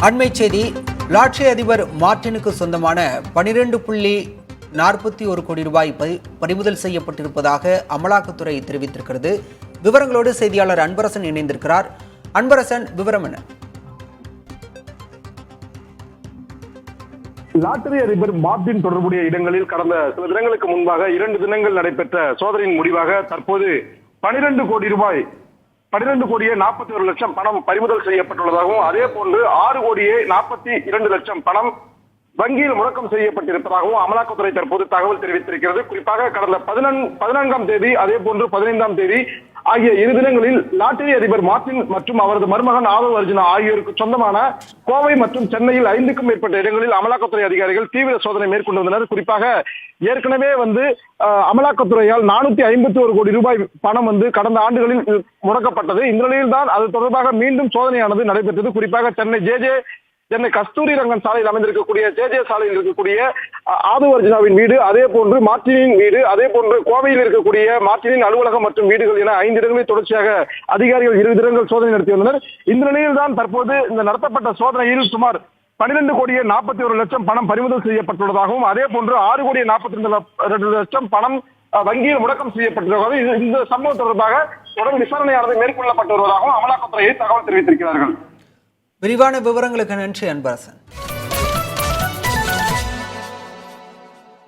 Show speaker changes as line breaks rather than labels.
அண்மை செய்தி. லாட்ரி அதிபர் மார்டினுக்கு சொந்தமான 12.41 கோடி ரூபாய் பறிமுதல் செய்யப்பட்டிருப்பதாக அமலாக்கத்துறை தெரிவித்திருக்கிறது. விவரங்களோடு செய்தியாளர் அன்பரசன் இணைந்திருக்கிறார். அன்பரசன், விவரம் என்ன?
லாட்டரி அதிபர் மார்டின் தொடர்புடைய இடங்களில் கடந்த சில தினங்களுக்கு முன்பாக 2 தினங்கள் நடைபெற்ற சோதனையின் முடிவாக தற்போது 12 கோடியே 41 லட்சம் பணம் பறிமுதல் செய்யப்பட்டுள்ளதாகவும், அதே போன்று 6 கோடியே 42 லட்சம் பணம் வங்கியில் முடக்கம் செய்யப்பட்டிருப்பதாகவும் அமலாக்கத்துறை தற்போது தகவல் தெரிவித்திருக்கிறது. குறிப்பாக கடந்த 14ஆம் தேதி அதே போன்று 15ஆம் தேதி ஆகிய 2 தினங்களில் லாட்டரி அதிபர் மார்டின் மற்றும் அவரது மருமகன் ஆதவ் அர்ஜுனா ஆகியோருக்கு சொந்தமான கோவை மற்றும் சென்னையில் 5க்கும் மேற்பட்ட இடங்களில் அமலாக்கத்துறை அதிகாரிகள் தீவிர சோதனை மேற்கொண்டு வந்தனர். குறிப்பாக ஏற்கனவே அமலாக்கத்துறையால் 451 கோடி ரூபாய் பணம் கடந்த ஆண்டுகளில் முடக்கப்பட்டது. இந்த நிலையில் தான் அது தொடர்பாக மீண்டும் சோதனையானது நடைபெற்றது. குறிப்பாக சென்னை கஸ்தூரி ரங்கன் சாலையில் அமைந்திருக்கக்கூடிய ஜே சாலையில் இருக்கக்கூடிய ஆதவ் அர்ஜுனாவின் வீடு, அதே போன்று மார்டினின் வீடு, அதே போன்று கோவையில் இருக்கக்கூடிய மார்டினின் அலுவலகம் மற்றும் வீடுகள் என 5 இடங்களில் தொடர்ச்சியாக அதிகாரிகள் 2 தினங்கள் சோதனை நடத்தி வந்தனர். இந்த நிலையில் தான் தற்போது இந்த நடத்தப்பட்ட சோதனையில் சுமார் 12 கோடியே 41 லட்சம் பணம் பறிமுதல் செய்யப்பட்டுள்ளதாகவும், அதே போன்று 6 கோடியே 42 லட்சம் பணம் வங்கியில் முடக்கம் செய்யப்பட்டுள்ளதாகவும், இந்த சம்பவம் தொடர்பாக தொடர் விசாரணையானது மேற்கொள்ளப்பட்டு வருவதாகவும் அமலாக்கத்துறையை தகவல் தெரிவித்திருக்கிறார்கள்.
விரிவான விவரங்களுக்கு நன்றி அன்பரசன்.